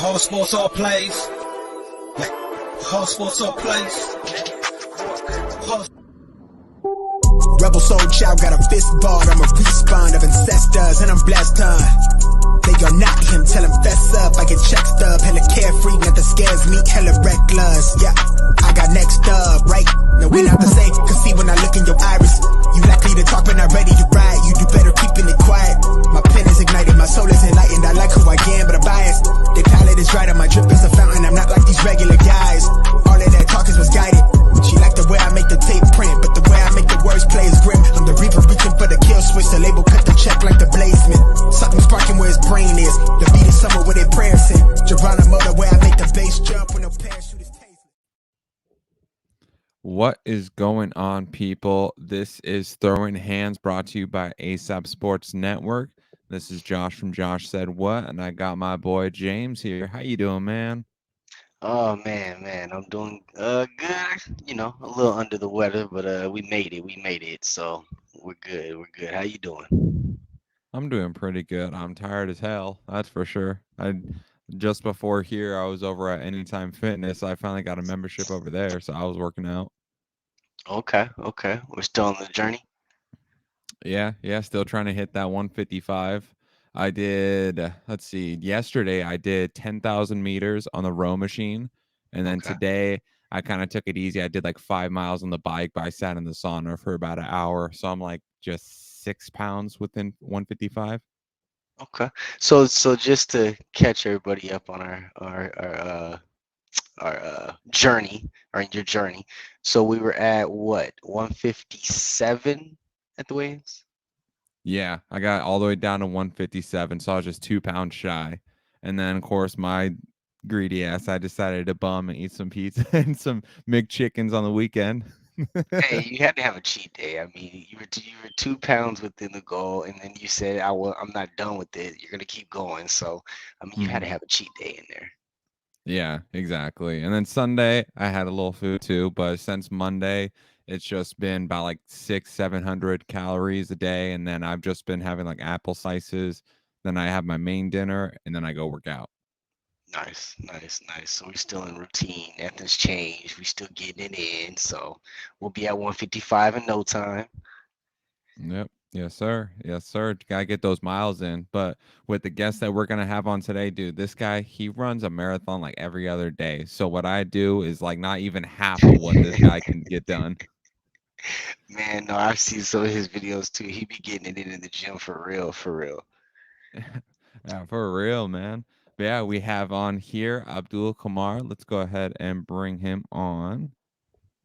Whole sports all plays. Whole sports all plays. Rebel soul child got a fist ball. I'm a respawn of ancestors, and I'm blessed, They are not him, tell him fess up. I get check stub, hella carefree, nothing scares me, hella reckless. Yeah, I got next up, right? No, we not the same, cause see when I look in your iris, you likely to talk but not ready to ride. You do better keeping it quiet. My pen is ignited, my soul is enlightened. I like who I am, but I'm biased. They palette is right, and my drip is a fountain. I'm not like these regular guys. All of that talk is misguided. She like the way I make the tape print, but the way I make the words play is grim. I'm the reaper reaching for the kill switch. The label cut the check like the bladesman. Something sparking where his brain is. The beat is somewhere where their prayers in. Geronimo, the way I make the bass jump when no parachute is tasted. What is going on, people? This is Throwing Hands, brought to you by ASAP Sports Network. This is Josh from Josh Said What, and I got my boy James here. How you doing, man? Oh man, I'm doing good. You know, a little under the weather, but we made it. So we're good. How you doing? I'm doing pretty good. I'm tired as hell, that's for sure. Just before here, I was over at Anytime Fitness. I finally got a membership over there, so I was working out. Okay. We're still on the journey. Yeah, still trying to hit that 155. I did, let's see, yesterday I did 10,000 meters on the row machine. And then today I kind of took it easy. I did like 5 miles on the bike, but I sat in the sauna for about an hour. So I'm like just 6 pounds within 155. Okay. So just to catch everybody up on our journey, or your journey. So we were at what, 157 at the weigh-ins? Yeah, I got all the way down to 157, so I was just 2 pounds shy. And then, of course, my greedy ass, I decided to bum and eat some pizza and some McChickens on the weekend. Hey, you had to have a cheat day. I mean, you were 2 pounds within the goal, and then you said, I'm not done with it. You're gonna keep going. So, I mean, you had to have a cheat day in there. Yeah, exactly. And then Sunday, I had a little food too, but since Monday, it's just been about like 600-700 calories a day, and then I've just been having like apple slices. Then I have my main dinner, and then I go work out. Nice. So we're still in routine. Nothing's changed. We're still getting it in. So we'll be at 155 in no time. Yep. Yes, sir. Gotta get those miles in. But with the guest that we're gonna have on today, dude, this guy, he runs a marathon like every other day. So what I do is like not even half of what this guy can get done. Man, no, I've seen some of his videos too. He be getting it in the gym for real. Yeah, for real, man. But yeah, we have on here Abdul Kamara. Let's go ahead and bring him on.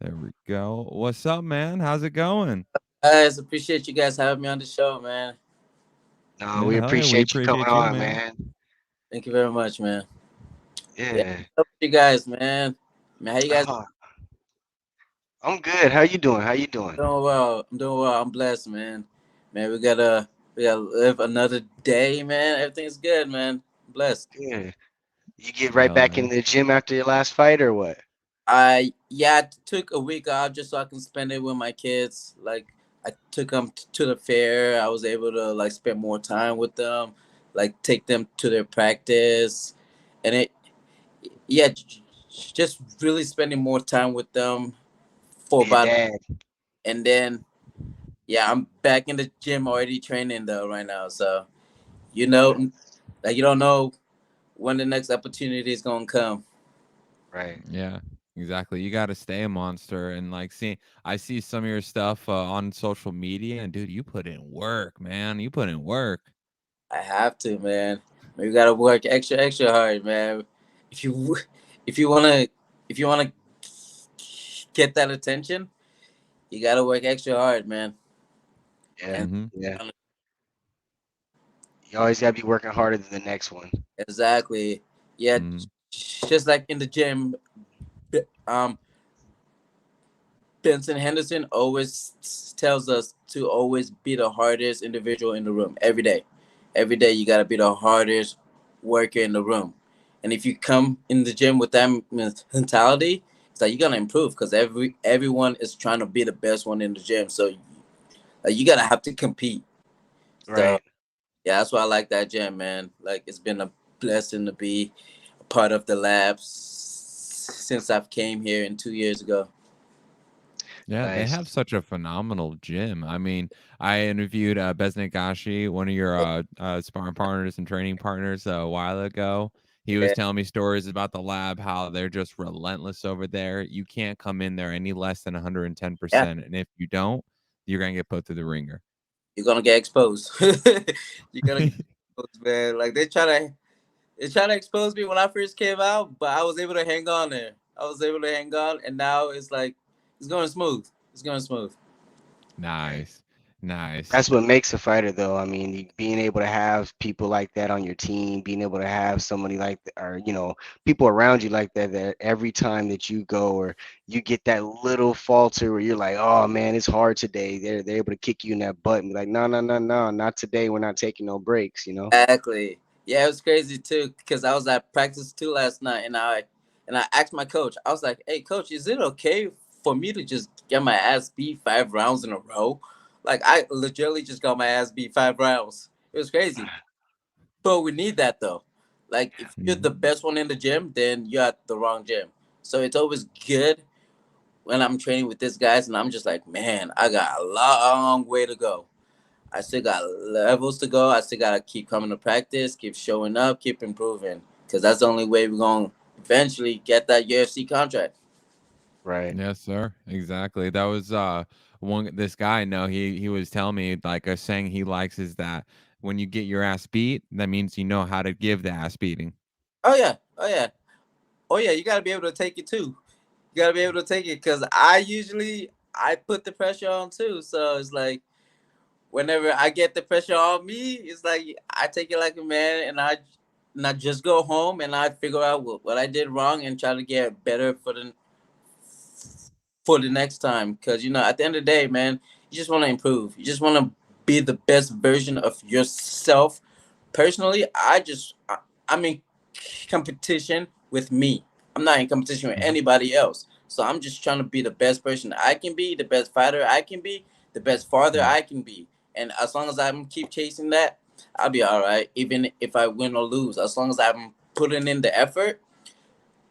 There we go. What's up, man? How's it going? Guys, appreciate you guys having me on the show, man. No, we appreciate you coming on, man. Thank you very much, man. Yeah. What's up with you guys, man? How you guys? I'm good. How you doing? I'm doing well. I'm blessed, man. Man, we gotta live another day, man. Everything's good, man. I'm blessed. Yeah. You get right back in the gym after your last fight, or what? I took a week off just so I can spend it with my kids. Like, I took them to the fair. I was able to like spend more time with them, like take them to their practice, and just really spending more time with them for about. And then, I'm back in the gym already training though right now. So, you don't know when the next opportunity is gonna come. Right. Yeah. Exactly. You got to stay a monster. And like, I see some of your stuff on social media, and dude, you put in work, man. You put in work. I have to, man. You got to work extra hard, man. If you wanna get that attention, you got to work extra hard, man. Yeah. Yeah. You always got to be working harder than the next one. Exactly. Yeah. Just like in the gym, Benson Henderson always tells us to always be the hardest individual in the room every day. Every day you got to be the hardest worker in the room. And if you come in the gym with that mentality, it's like you're going to improve because everyone is trying to be the best one in the gym. So you got to have to compete. Right. So, yeah, that's why I like that gym, man. Like, it's been a blessing to be a part of the labs since I've came here in 2 years ago. Yeah, they Nice. have such a phenomenal gym. I mean, I interviewed Besnik Gashi, one of your sparring partners and training partners, a while ago. He was Yeah, telling me stories about the lab, how they're just relentless over there. You can't come in there any less than yeah, 110%. And if you don't, you're going to get put through the ringer. you're gonna get exposed. You're gonna get exposed, man. Like they try to expose me when I first came out, but I was able to hang on there. I was able to hang on, and now it's like it's going smooth. It's going smooth. Right. Nice. Nice. That's what makes a fighter, though. I mean, being able to have people like that on your team, being able to have somebody like, or people around you like that, that every time that you go or you get that little falter where you're like, oh man, it's hard today. They're able to kick you in that butt and be like, no, no, no, no, not today. We're not taking no breaks. Exactly. Yeah, it was crazy too because I was at practice too last night, and I asked my coach. I was like, "Hey, coach, is it okay for me to just get my ass beat 5 rounds in a row? Like I legitimately just got my ass beat 5 rounds. It was crazy, but we need that though. Like if you're the Mhm. best one in the gym, then you're at the wrong gym. So it's always good when I'm training with these guys, and I'm just like, man, I got a long way to go. I still got levels to go. I still gotta keep coming to practice, keep showing up, keep improving, because that's the only way we're gonna eventually get that UFC contract. Right. Yes, sir. Exactly. That was one this guy, no, he was telling me like a saying he likes is that when you get your ass beat, that means you know how to give the ass beating. Oh yeah, oh yeah, oh yeah. You gotta be able to take it too. You gotta be able to take it because I put the pressure on too. So it's like whenever I get the pressure on me, it's like I take it like a man, and I just go home and I figure out what I did wrong and try to get better for the next time. Because at the end of the day, man, you just want to improve. You just want to be the best version of yourself. Personally, I'm in competition with me. I'm not in competition with Mhm. anybody else. So I'm just trying to be the best person I can be, the best fighter I can be, the best father Mm. I can be. And as long as I keep chasing that, I'll be all right. Even if I win or lose, as long as I'm putting in the effort.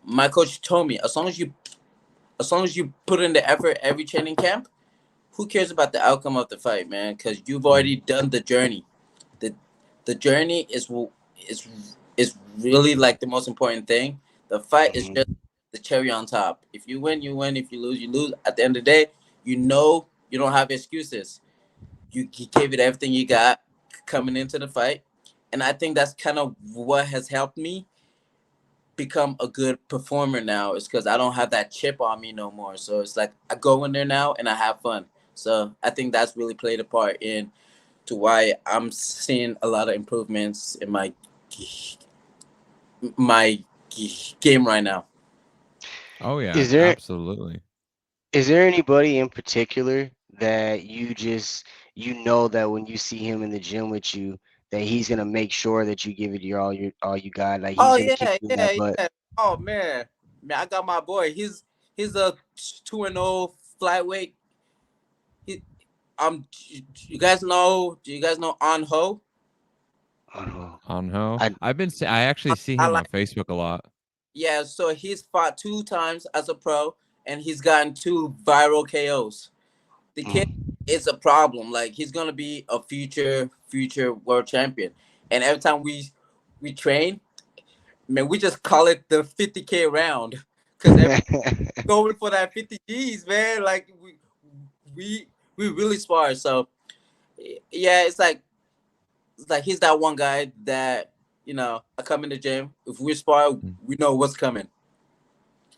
My coach told me, as long as you put in the effort every training camp, who cares about the outcome of the fight, man? Because you've Mm. already done the journey. the The journey is is really like the most important thing. The fight is just Hmm. the cherry on top. If you win, you win. If you lose, you lose. At the end of the day, you don't have excuses. You gave it everything you got coming into the fight, and I think that's kind of what has helped me become a good performer now is because I don't have that chip on me no more. So it's like I go in there now and I have fun. So I think that's really played a part in to why I'm seeing a lot of improvements in my game right now. Oh yeah, Is there absolutely. is there anybody in particular that that when you see him in the gym with you, that he's gonna make sure that you give it all you got, like he's Oh gonna kick yeah, you in that yeah, butt? yeah. Oh man, I got my boy. He's a 2-0 flyweight. He, you guys know? Do you guys know On Ho? Oh, Anho. I I actually see I him like. on Facebook a lot. Yeah, so he's fought 2 times as a pro, and he's gotten 2 viral KOs. The kid mm. is a problem. Like he's gonna be a future world champion. And every time we train, man, we just call it the 50K round because every going for that 50 G's, man. Like we we really spar. So yeah, it's like he's that one guy that I come in the gym. If we spar, Mm. we know what's coming.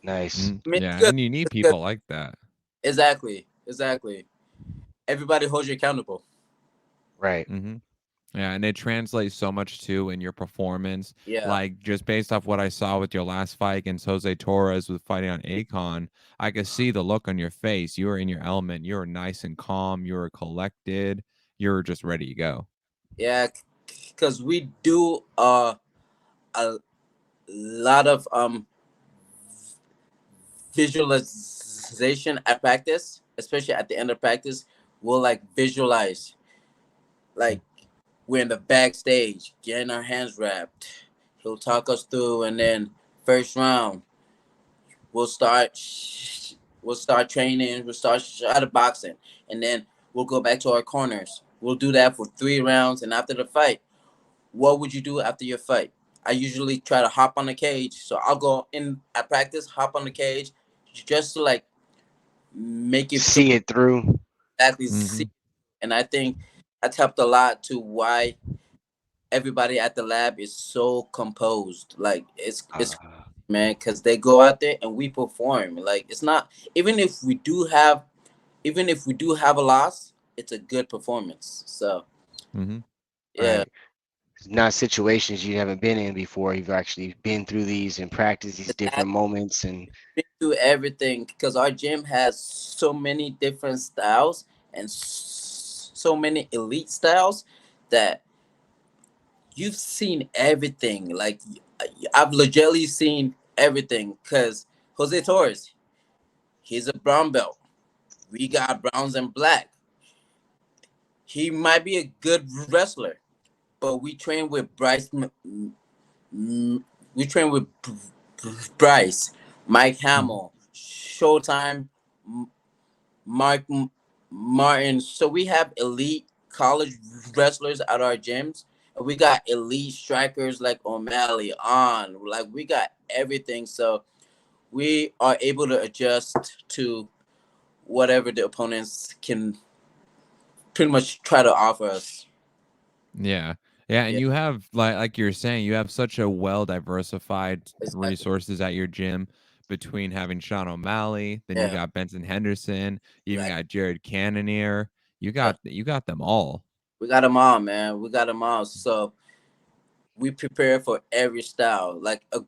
Nice. Mm. I mean, it's Yeah, good. and you need It's good. people like that. Exactly. Everybody holds you accountable. Right. Mhm. Yeah, and it translates so much too in your performance. Yeah. Like just based off what I saw with your last fight against Jose Torres with fighting on Akon, I could see the look on your face. You were in your element. You were nice and calm. You were collected. You were just ready to go. Yeah, because we do a lot of visualization at practice, especially at the end of practice. We'll like visualize, like we're in the backstage, getting our hands wrapped. He'll talk us through, and then First round, we'll start training, we'll start shadow boxing, and then we'll go back to our corners. We'll do that for 3 rounds, and after the fight, what would you do after your fight? I usually try to hop on the cage, so I'll go in at practice, hop on the cage, just to like make it See it through. exactly Mhm. see. And I think that's helped a lot to why everybody at the lab is so composed. Like it's man, because they go out there and we perform. Like it's not even if we do have a loss, it's a good performance. So Mhm. yeah, Right. It's not situations you haven't been in before. You've actually been through these and practiced these it has different moments. And been through everything because our gym has so many different styles and so many elite styles that you've seen everything. Like I've legitimately seen everything because Jose Torres, he's a brown belt. We got browns and black. He might be a good wrestler, but we train with Bryce, Mike Hamill, Showtime, Mark Martin. So we have elite college wrestlers at our gyms, and we got elite strikers like O'Malley on. Like we got everything, so we are able to adjust to whatever the opponents can pretty much try to offer us. Yeah. Yeah, and Yeah, you have like you're saying, you have such a well diversified exactly. resources at your gym between having Sean O'Malley, then you Yeah, got Benson Henderson, you even like got Jared Cannonier. yeah. You got them all. We got them all, man. We got them all. So we prepare for every style. Like a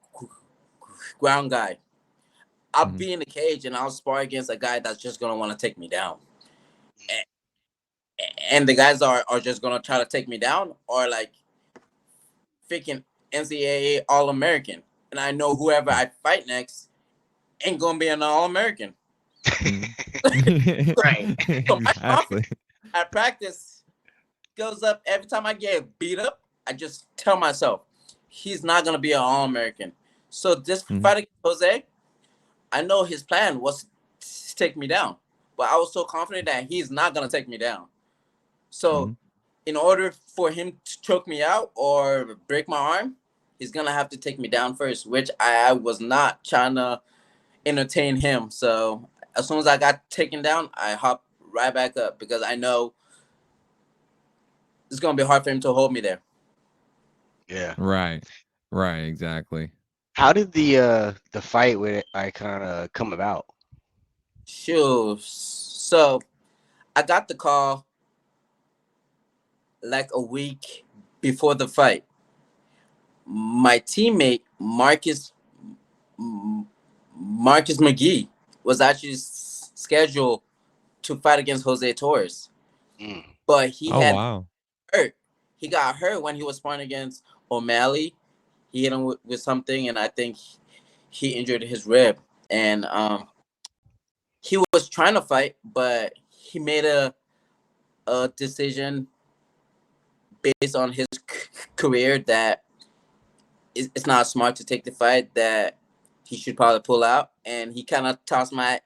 ground guy, I'll Mhm. be in the cage and I'll spar against a guy that's just gonna want to take me down, and the guys are just gonna try to take me down or like freaking NCAA All American, and I know whoever I fight next ain't gonna be an All American. Mhm. right. So my confidence Exactly. at practice goes up every time I get beat up. I just tell myself he's not gonna be an All American. So this Mhm. fight against Jose, I know his plan was to take me down, but I was so confident that he's not gonna take me down. So Mhm. in order for him to choke me out or break my arm, he's gonna have to take me down first, which I was not trying to entertain him. So as soon as I got taken down, I hopped right back up because I know it's gonna be hard for him to hold me there. Yeah. Right. Right, exactly. How did the fight with Icon come about? Sure. So I got the call like a week before the fight. My teammate Marcus McGee was actually scheduled to fight against Jose Torres, Mm. but he Oh, had wow. hurt. He got hurt when he was sparring against O'Malley. He hit him with something, and I think he injured his rib. And he was trying to fight, but he made a decision based on his career that it's not smart to take the fight. That he should probably pull out, and he kind of tossed my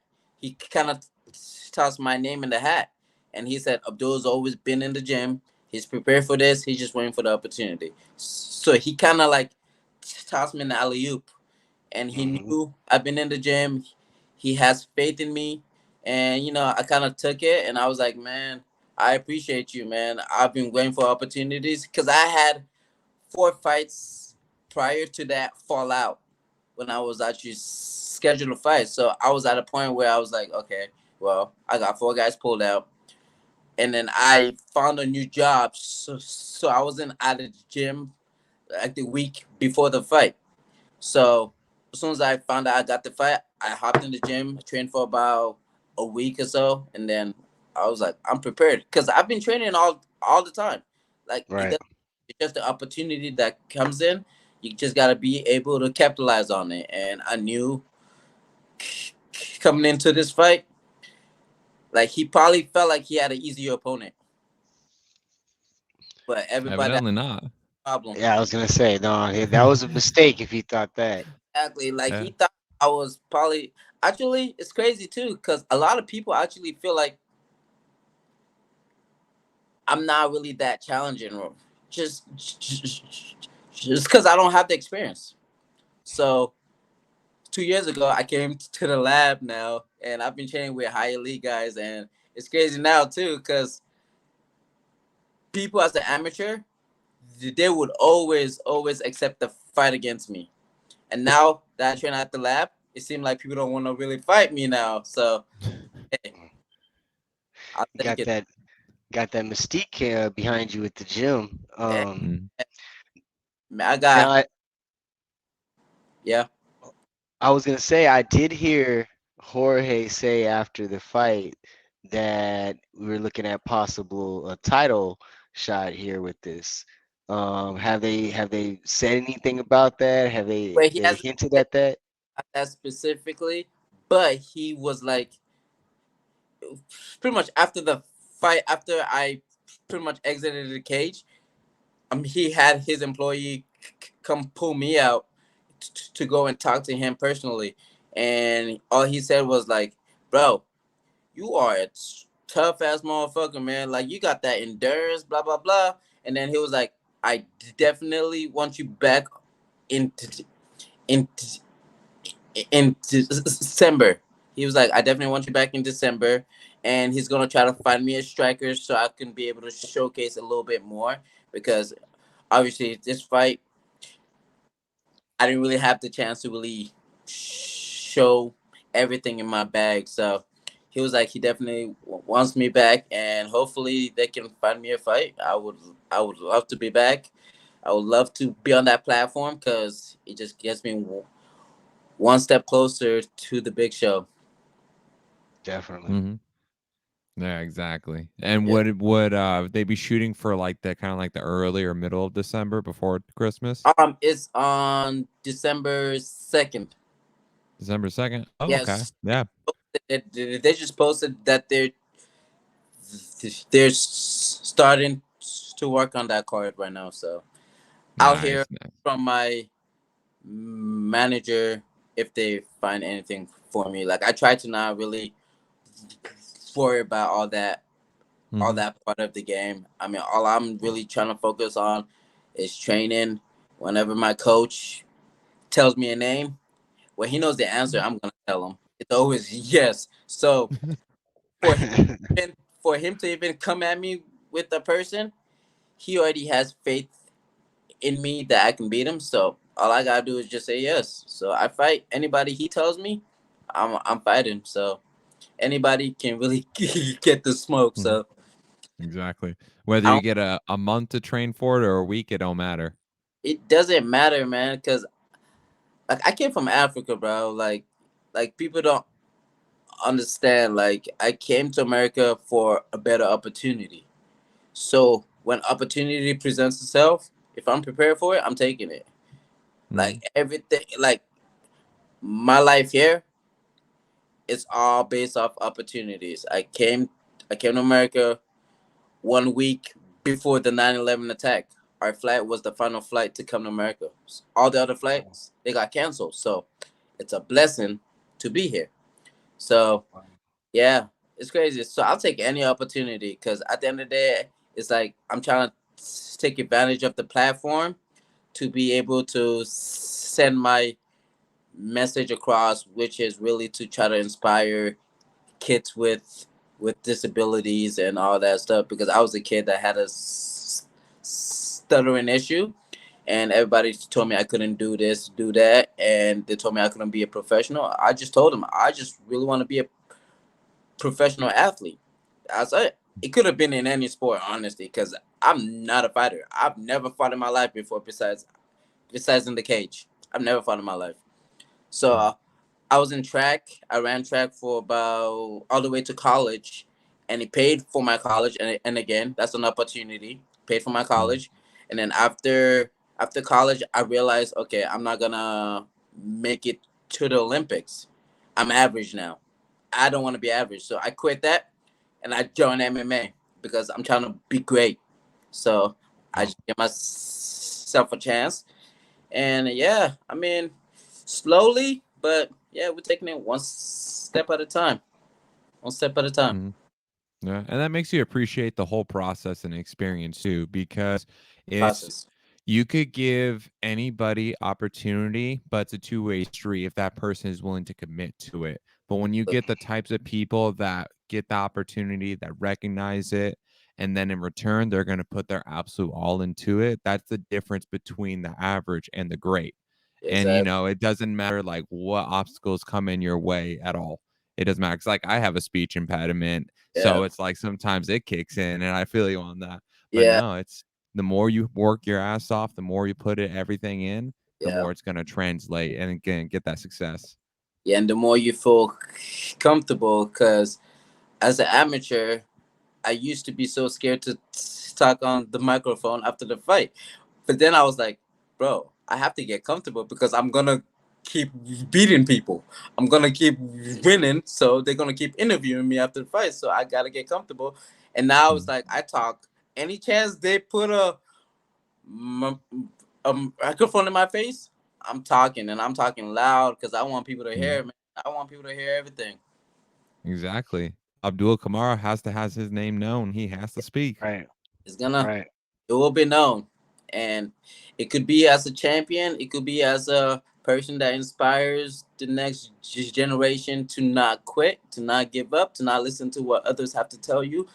name in the hat, and he said Abdul's always been in the gym. He's prepared for this. He's just waiting for the opportunity. So he kind of like tossed me in the alley oop, and he Hmm. knew I've been in the gym. He has faith in me, and I kind of took it, and I was like, man, I appreciate you, man. I've been waiting for opportunities because I had 4 fights prior to that fallout when I was actually scheduled to fight. So I was at a point where I was like, okay, well, I got 4 guys pulled out. And then I found a new job. So I wasn't at the gym like the week before the fight. So as soon as I found out I got the fight, I hopped in the gym, trained for about a week or so, and then I was like, I'm prepared because I've been training all the time. Like Right. it's just the opportunity that comes in. You just gotta be able to capitalize on it. And I knew coming into this fight, like he probably felt like he had an easier opponent, but everybody had Evidently not. a problem. Yeah, I was gonna say no. That was a mistake if he thought that. Exactly. Like Yeah. he thought I was probably actually it's crazy too, because a lot of people actually feel like I'm not really that challenging, just just because I don't have the experience. So 2 years ago, I came to the lab now, and I've been training with high elite guys, and it's crazy now too, because people as an amateur, they would always accept the fight against me. And now that I train at the lab, it seems like people don't want to really fight me now. So hey, I'll You take got it. that mystique behind you at the gym. Yeah. Mm. I Now got yeah. I was gonna say I did hear Jorge say after the fight that we were looking at possible a title shot here with this. Have they said anything about that? Have they Wait, he they hasn't hinted said at that? that specifically, but he was like pretty much after the fight, after I pretty much exited the cage. He had his employee come pull me out to go and talk to him personally, and all he said was like, "Bro, you are a tough ass motherfucker, man. Like you got that endurance, blah blah blah." And then he was like, "I definitely want you back in in in December." He was like, "I definitely want you back in December," and he's gonna try to find me a striker so I can be able to showcase a little bit more because obviously this fight I didn't really have the chance to really show everything in my bag. So he was like, he definitely wants me back, and hopefully they can find me a fight. I would love to be back. I would love to be on that platform because it just gets me one step closer to the big show. Definitely. Hmm. Yeah, exactly. And Yeah. would they be shooting for like the kind of like the early or middle of December before Christmas? It's on December 2nd. December 2nd? Oh, okay. Yes, Yeah. they just posted that they're starting to work on that card right now. So I'll hear Nice. Nice. from my manager if they find anything for me. Like I try to not really worry about all Hmm. that part of the game. I mean, all I'm really trying to focus on is training. Whenever my coach tells me a name, when he knows the answer, I'm gonna tell him. It's always yes. So for him, for him to even come at me with a person, he already has faith in me that I can beat him. So all I gotta do is just say yes. So I fight anybody he tells me, I'm fighting. So anybody can really get the smoke. Hmm. So Exactly. Whether I you don't, get a month to train for it or a week, it don't matter. it doesn't matter, man, because like I came from Africa, bro. Like people don't understand. Like I came to America for a better opportunity. So when opportunity presents itself, if I'm prepared for it, I'm taking it. Hmm. Like everything, like my life here, it's all based off opportunities. I came to America 1 week before the 9/11 attack. Our flight was the final flight to come to America. All the other flights they got canceled. So it's a blessing to be here. So yeah, it's crazy. So I'll take any opportunity because at the end of the day, it's like I'm trying to take advantage of the platform to be able to send my message across, which is really to try to inspire kids with disabilities and all that stuff. Because I was a kid that had a stuttering issue, and everybody told me I couldn't do this, do that, and they told me I couldn't be a professional. I just told them I just really want to be a professional athlete. I said it could have been in any sport, honestly, because I'm not a fighter. I've never fought in my life before, besides in the cage. I've never fought in my life. So I was in track. I ran track for about all the way to college, and it paid for my college. And again, that's an opportunity. Paid for my Hmm. college, and then after college, I realized, okay, I'm not gonna make it to the Olympics. I'm average now. I don't want to be average, so I quit that, and I joined MMA because I'm trying to be great. So I just give myself a chance, and yeah, I mean, slowly, but yeah, we're taking it one step at a time. One step at a time. Mhm. Yeah, and that makes you appreciate the whole process and experience too, because it's Process. you could give anybody opportunity, but it's a two-way street if that person is willing to commit to it. But when you get the types of people that get the opportunity, that recognize it, and then in return they're going to put their absolute all into it, that's the difference between the average and the great. And Exactly. it doesn't matter like what obstacles come in your way at all. It doesn't matter. 'Cause, like, I have a speech impediment, Yeah. so it's like sometimes it kicks in, and I feel you on that. But Yeah. no, it's the more you work your ass off, the more you put everything in, the Yeah. more it's gonna translate and again get that success. Yeah. And the more you feel comfortable, because as an amateur, I used to be so scared to talk on the microphone after the fight. But then I was like, bro, I have to get comfortable because I'm going to keep beating people. I'm going to keep winning. So they're going to keep interviewing me after the fight. So I got to get comfortable. And now it's Mm, like I talk. Any chance they put m- a microphone in my face, I'm talking and I'm talking loud because I want people to mm, hear, man. I want people to hear everything. exactly. Abdul Kamara has his name known. He has to speak. Right. It's gonna Right. it will be known, and it could be as a champion, it could be as a person that inspires the next generation to not quit, to not give up, to not listen to what others have to tell you.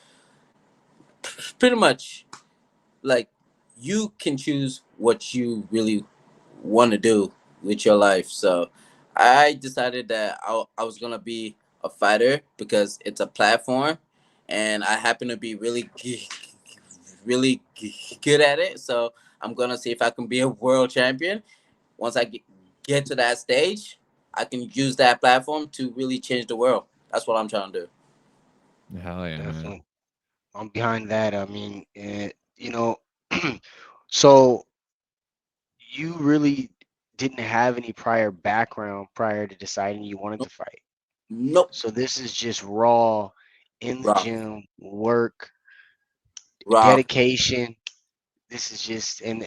Pretty much, like, you can choose what you really want to do with your life. So I decided that I was gonna be a fighter because it's a platform, and I happen to be really good at it. So I'm gonna see if I can be a world champion. Once I get to that stage, I can use that platform to really change the world. That's what I'm trying to do. Hell yeah, man. Definitely. I'm behind that. I mean, so you really didn't have any prior background prior to deciding you wanted to Nope. fight. Nope. So this is just raw in the Raw. gym work, Raw. dedication. This is just and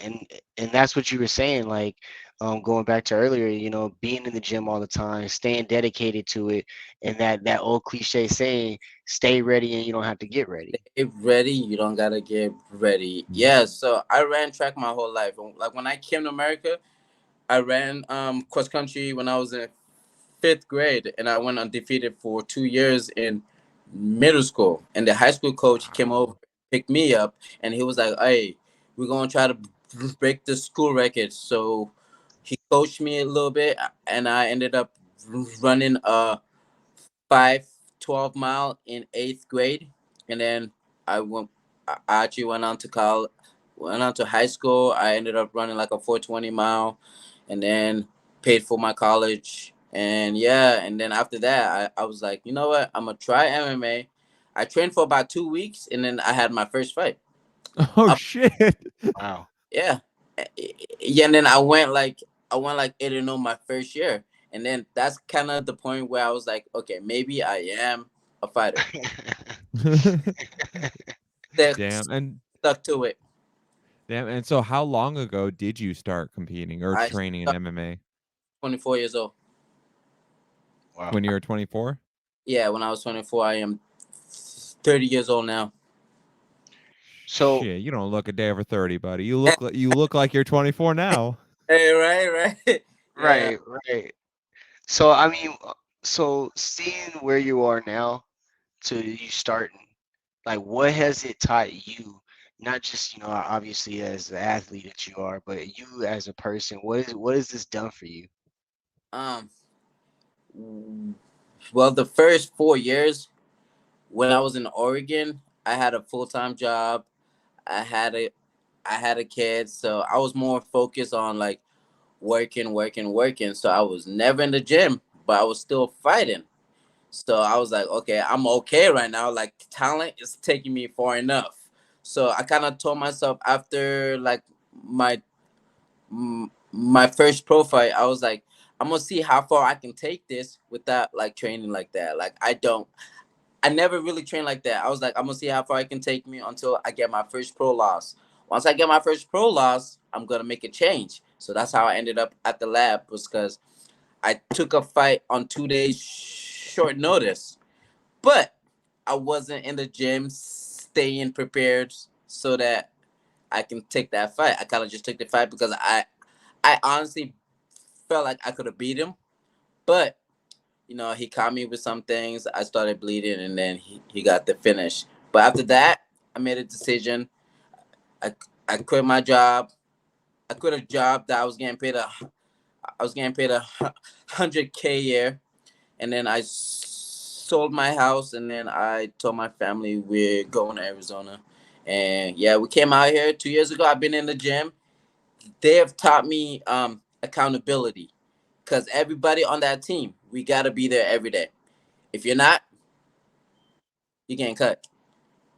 that's what you were saying, like going back to earlier, being in the gym all the time, staying dedicated to it, and that old cliche saying, stay ready and you don't have to get ready. Get ready. You don't gotta get ready. Mm, Yeah. So I ran track my whole life. Like when I came to America, I ran cross country when I was in fifth grade, and I went undefeated for 2 years in middle school. And the high school coach came over, Wow. picked me up, and he was like, "Hey, we're gonna try to break the school record." So he coached me a little bit, and I ended up running a 5 12 mile in eighth grade, and then I went. I actually went on to college, went on to high school. I ended up running like a 420 mile, and then paid for my college. And yeah, and then after that, I was like, you know what? I'm gonna try MMA. I trained for about 2 weeks, and then I had my first fight. Oh I, shit. Wow. yeah, yeah, and then I went like 8-0 my first year, and then that's kind of the point where I was like, okay, maybe I am a fighter. Damn. And Stuck to it. so how long ago did you start competing or I training in started MMA? 24 years old. Wow. When you were 24? Yeah, when I was 24, I am 30 years old now. So Shit, you don't look a day over 30, buddy. You look like you're 24 now. Hey, right. Yeah. right, right. So I mean, so seeing where you are now to you starting, like what has it taught you? Not just, obviously as the athlete that you are, but you as a person. What has this done for you? Um. Well, the first 4 years when I was in Oregon, I had a full time job. I had a I had a kid, so I was more focused on like working. So I was never in the gym, but I was still fighting. So I was like, okay, I'm okay right now. Like talent is taking me far enough. So I kind of told myself after like my my first pro fight, I was like, I'm gonna see how far I can take this without like training like that. Like I never really trained like that. I was like, I'm gonna see how far it can take me until I get my first pro loss. Once I get my first pro loss, I'm gonna make a change. So that's how I ended up at the lab, was because I took a fight on 2 days short notice, but I wasn't in the gym staying prepared so that I can take that fight. I kind of just took the fight because I honestly felt like I could have beat him, but he caught me with some things. I started bleeding, and then he got the finish. But after that, I made a decision. I I quit my job. I quit a job that I was getting paid 100K a year, and then I sold my house, and then I told my family we're going to Arizona, and yeah, we came out here 2 years ago. I've been in the gym. They have taught me accountability, because everybody on that team, we gotta be there every day. If you're not, you getting cut.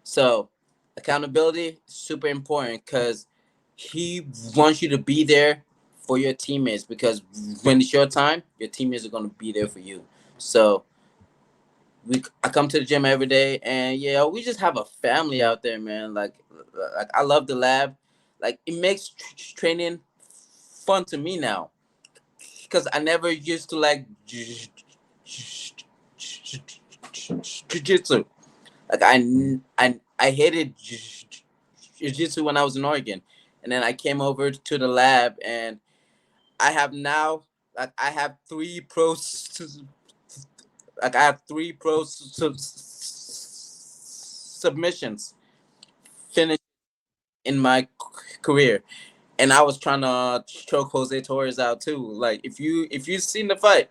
So accountability super important, because he wants you to be there for your teammates, because when it's your time, your teammates are gonna be there for you. So I come to the gym every day, and yeah, we just have a family out there, man. Like I love the lab. Like it makes training fun to me now, because I never used to like jiu-jitsu. Like I hated jiu-jitsu when I was in Oregon, and then I came over to the lab, and I have now like I have three pros. Like I have three submissions finished in my career, and I was trying to choke Jose Torres out too. Like if you've seen the fight,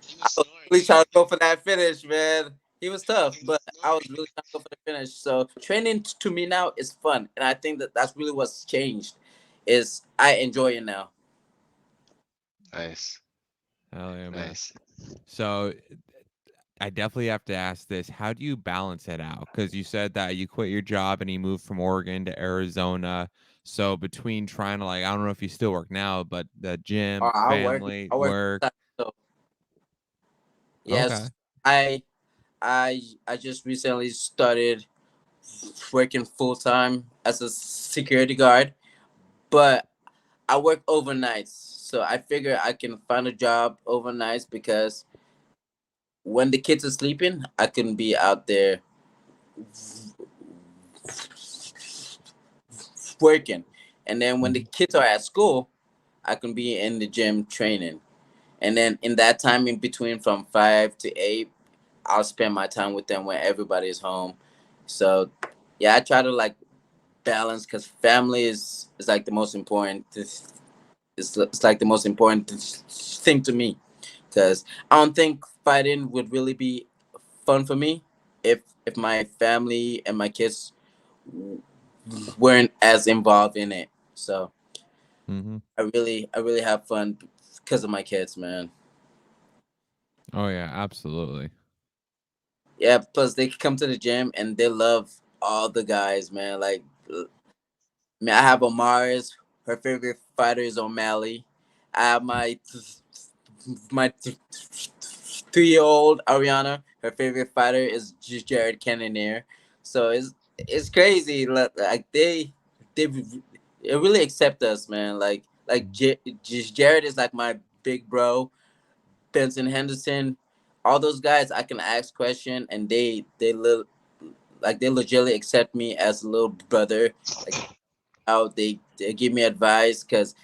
He I was was snoring. really trying to go for that finish, man. He was tough, but I was really trying to go for the finish. So training to me now is fun, and I think that that's really what's changed. Is I enjoy it now. Nice, Hell yeah, man. nice. So I definitely have to ask this. How do you balance it out? Because you said that you quit your job and you moved from Oregon to Arizona. So between trying to, like, I don't know if you still work now, but the gym, I work. family, I work. work. So Okay. yes, I just recently started working full time as a security guard, but I work overnights. So I figure I can find a job overnights, because when the kids are sleeping, I can be out there working. And then when the kids are at school, I can be in the gym training. And then in that time in between from 5 to 8, I'll spend my time with them when everybody's home. So yeah, I try to like balance, because family is like the most important. It's like the most important thing to me, because I don't think fighting would really be fun for me if my family and my kids weren't as involved in it. So Mm-hmm. I really have fun because of my kids, man. Oh yeah, absolutely. Yeah, plus they come to the gym and they love all the guys, man. Like, I have Amara's. Her favorite fighter is O'Malley. I have my 3-year-old Ariana. Her favorite fighter is Jared Cannonier. So it's crazy. Like they really accept us, man. Like Jared is like my big bro. Benson Henderson, all those guys, I can ask question, and they legitimately accept me as a little brother. Like how they give me advice, because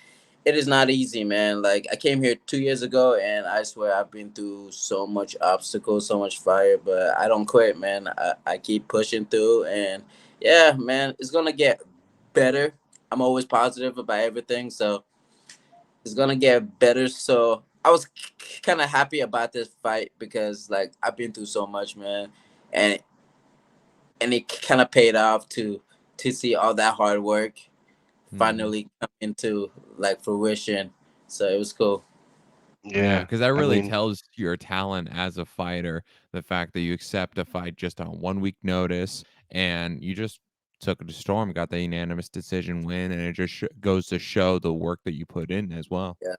it is not easy, man. Like I came here 2 years ago, and I swear I've been through so much obstacles, so much fire, but I don't quit, man. I keep pushing through, and yeah, man, it's gonna get better. I'm always positive about everything, so it's gonna get better. So I was kind of happy about this fight, because like I've been through so much, man, and it kind of paid off to see all that hard work Mm-hmm. finally come into like fruition. So it was cool. Yeah, Yeah, because that I really mean, tells your talent as a fighter. The fact that you accept a fight just on 1 week notice, and you just took it to storm, got the unanimous decision win, and it just goes to show the work that you put in as well. Yeah,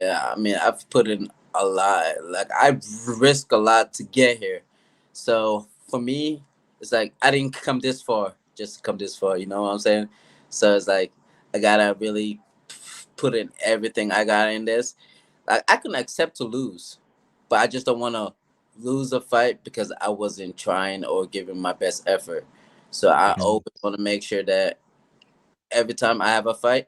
yeah. I mean, I've put in a lot. Like I risk a lot to get here. So for me, it's like I didn't come this far just to come this far. You know what I'm saying? So it's like I gotta really put in everything I got in this. Like I can accept to lose, but I just don't want to lose a fight because I wasn't trying or giving my best effort. So I Mhm. always want to make sure that every time I have a fight,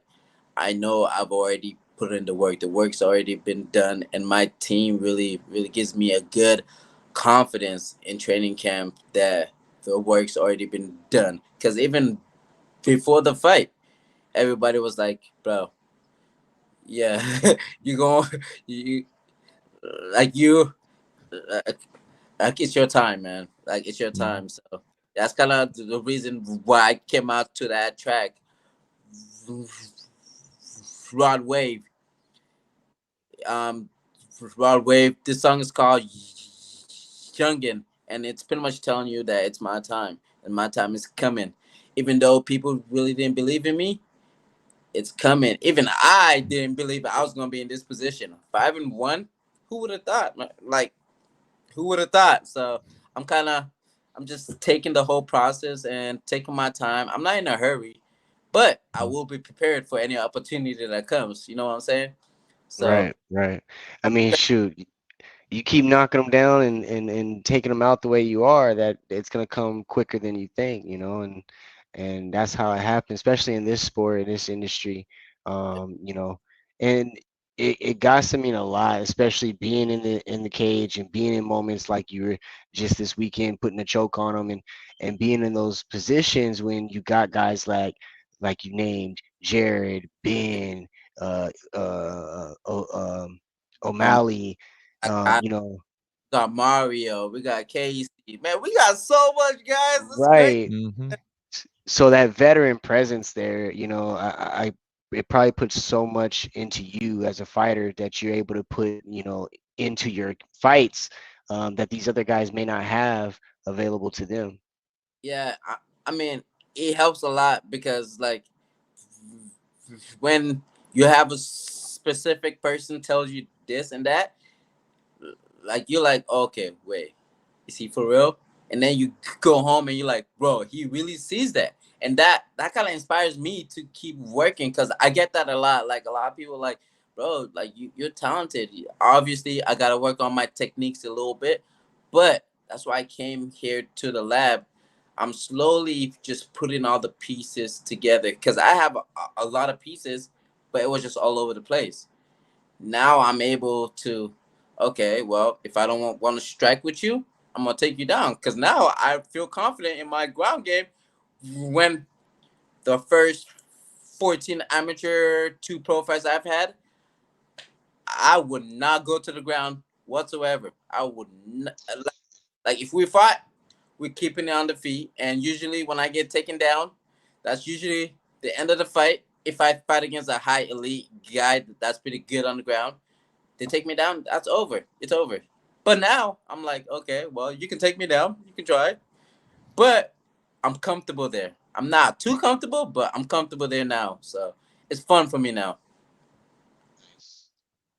I know I've already put in the work. The work's already been done, and my team really, really gives me a good confidence in training camp that the work's already been done. Because even before the fight, everybody was like, "Bro, yeah, you going, you like you, uh, like it's your time, man. Like it's your Mhm. time." So that's kind of the reason why I came out to that track, Rod Wave. Um, Rod Wave. This song is called Youngin, and it's pretty much telling you that it's my time and my time is coming. Even though people really didn't believe in me, it's coming. Even I didn't believe I was gonna be in this position. 5-1. Who would have thought? Like, who would have thought? So I'm kind of, I'm just taking the whole process and taking my time. I'm not in a hurry, but I Mhm. will be prepared for any opportunity that comes. You know what I'm saying? So Right, right. I I'm mean, prepared. shoot, you keep knocking them down and taking them out the way you are, that it's gonna come quicker than you think, and that's how it happens, especially in this sport, in this industry, and it got to mean a lot, especially being in the cage and being in moments like you were just this weekend putting a choke on them and being in those positions when you got guys like you named Jared, Ben, Um, O'Malley, I you know, got Mario. We got Casey. Man, we got so much guys. It's great. right. Mhm. So that veteran presence there, it probably puts so much into you as a fighter that you're able to put, into your fights, that these other guys may not have available to them. Yeah, I mean, it helps a lot because like when you have a specific person tells you this and that, like you're like, okay, wait, is he for real? And then you go home and you're like, bro, he really sees that, and that kind of inspires me to keep working because I get that a lot. Like a lot of people, like, bro, like you're talented. Obviously, I gotta work on my techniques a little bit, but that's why I came here to the lab. I'm slowly just putting all the pieces together because I have a lot of pieces, but it was just all over the place. Now I'm able to, okay, well, if I don't want to strike with you, I'm gonna take you down because now I feel confident in my ground game. When the first 14 amateur two pro fights I've had, I would not go to the ground whatsoever. I would not, like if we fought, we're keeping it on the feet, and usually when I get taken down, that's usually the end of the fight. If I fight against a high elite guy that's pretty good on the ground, they take me down, that's over. It's over. But now I'm like, okay, well, you can take me down. You can try. But I'm comfortable there. I'm not too comfortable, but I'm comfortable there now. So it's fun for me now.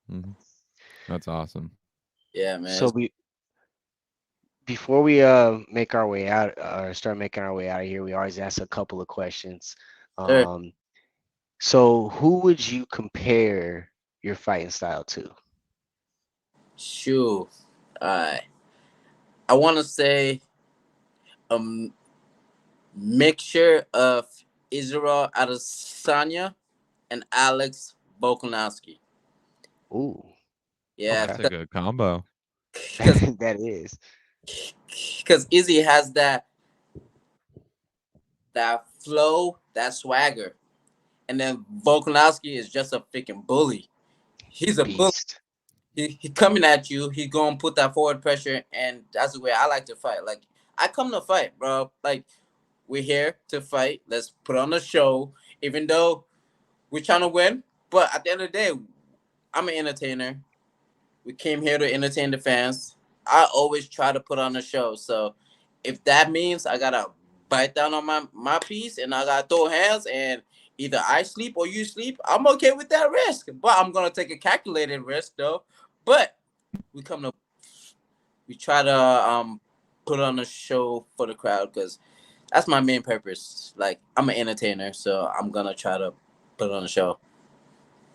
Mhm. That's awesome. Yeah, man. So before we make our way out or start making our way out of here, we always ask a couple of questions. Sure. Um, so who would you compare your fighting style to? Sure. I want to say a mixture of Israel Adesanya and Alex Volkanovski. Ooh, Yeah, That's okay. a good combo. because That is. Izzy has that flow, that swagger, and then Volkanovski is just a freaking bully. He's a bully. Beast. He coming at you. He gonna put that forward pressure, and that's the way I like to fight. Like I come to fight, bro. Like we're here to fight. Let's put on a show, even though we're trying to win. But at the end of the day, I'm an entertainer. We came here to entertain the fans. I always try to put on a show. So if that means I gotta bite down on my piece and I gotta throw hands and either I sleep or you sleep, I'm okay with that risk. But I'm gonna take a calculated risk though. But we come to we try to put on a show for the crowd because that's my main purpose. Like I'm an entertainer, so I'm gonna try to put on a show.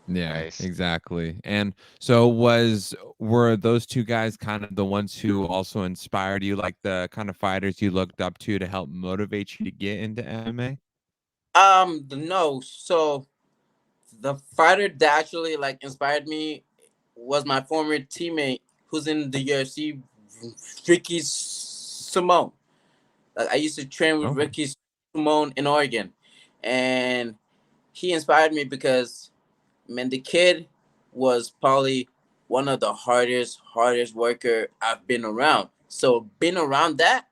Yeah, Nice. exactly. And so were those two guys kind of the ones who also inspired you, like the kind of fighters you looked up to help motivate you to get into MMA? No. So the fighter that actually like inspired me was my former teammate who's in the UFC, Ricky Simone. Like I used to train with Okay. Ricky Simone in Oregon, and he inspired me because man, the kid was probably one of the hardest worker I've been around. So being around that,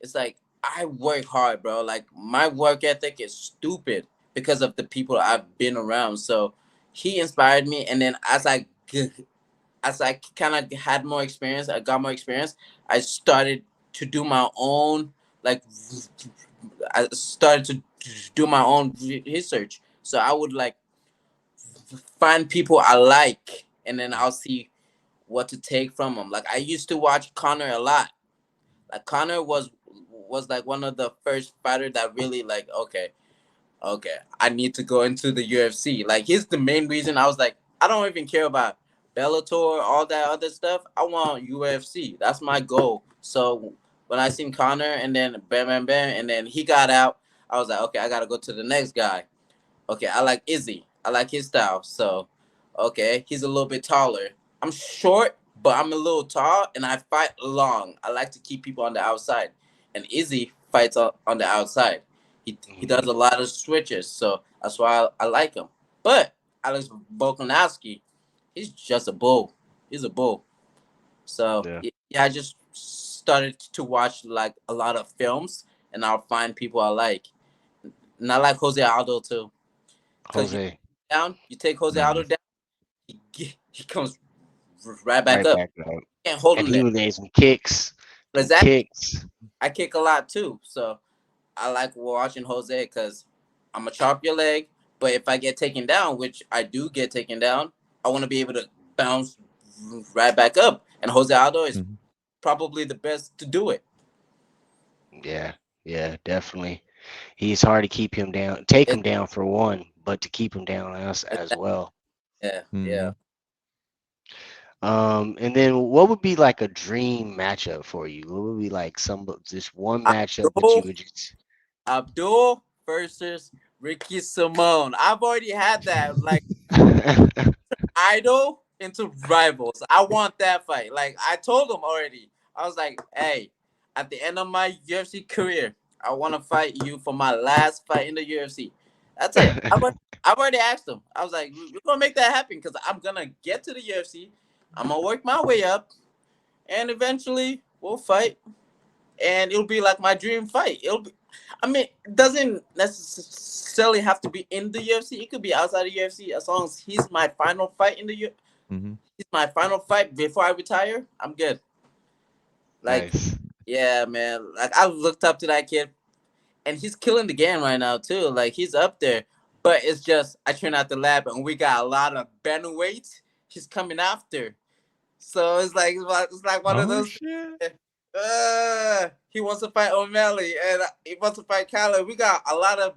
it's like I work hard, bro. Like my work ethic is stupid because of the people I've been around. So he inspired me, and then as I kind of had more experience, I got more experience. I started to do my own like I started to do my own research. So I would like find people I like, and then I'll see what to take from them. Like I used to watch Connor a lot. Like Connor was like one of the first fighter that really like okay, I need to go into the UFC. Like he's the main reason I was like I don't even care about Bellator, all that other stuff. I want UFC. That's my goal. So when I seen Connor and then bam, and then he got out, I was like, okay, I gotta go to the next guy. Okay, I like Izzy. I like his style. So, okay, he's a little bit taller. I'm short, but I'm a little tall, and I fight long. I like to keep people on the outside, and Izzy fights on the outside. He does a lot of switches, so that's why I like him. But Alex Volkanovski, he's just a bull. He's a bull. So Yeah. yeah, I just started to watch like a lot of films, and I'll find people I like. And I like Jose Aldo too. Because Jose, you take Jose Aldo Nice. down, he comes right back right up. back up. Can't hold And him he there. was getting some kicks, them Exactly. kicks. I kick a lot too, so I like watching Jose because I'm gonna chop your leg, but if I get taken down, which I do get taken down, I want to be able to bounce right back up. And Jose Aldo is Mhm. probably the best to do it. Yeah, yeah, definitely. He's hard to keep him down, take It, him down for one, but to keep him down as well. yeah. Mhm. And then what would be like a dream matchup for you? What would be like just one matchup that you Abdul, would just Abdul versus Ricky Simone. I've already had that. Like idol into rivals. I want that fight. Like I told him already. I was like, hey, at the end of my UFC career, I want to fight you for my last fight in the UFC. That's it. I've already asked him. I was like, we're gonna make that happen because I'm gonna get to the UFC. I'm gonna work my way up, and eventually we'll fight, and it'll be like my dream fight. It'll be. I mean, it doesn't necessarily have to be in the UFC. It could be outside the UFC as long as he's my final fight in the UFC. Mhm. It's my final fight before I retire. I'm good. Like, nice. yeah, man. Like I looked up to that kid, and he's killing the game right now too. Like he's up there, but it's just I train out the lab, and we got a lot of weights. He's coming after, so it's like one of Oh those. shit. He wants to fight O'Malley, and he wants to fight Kyler. We got a lot of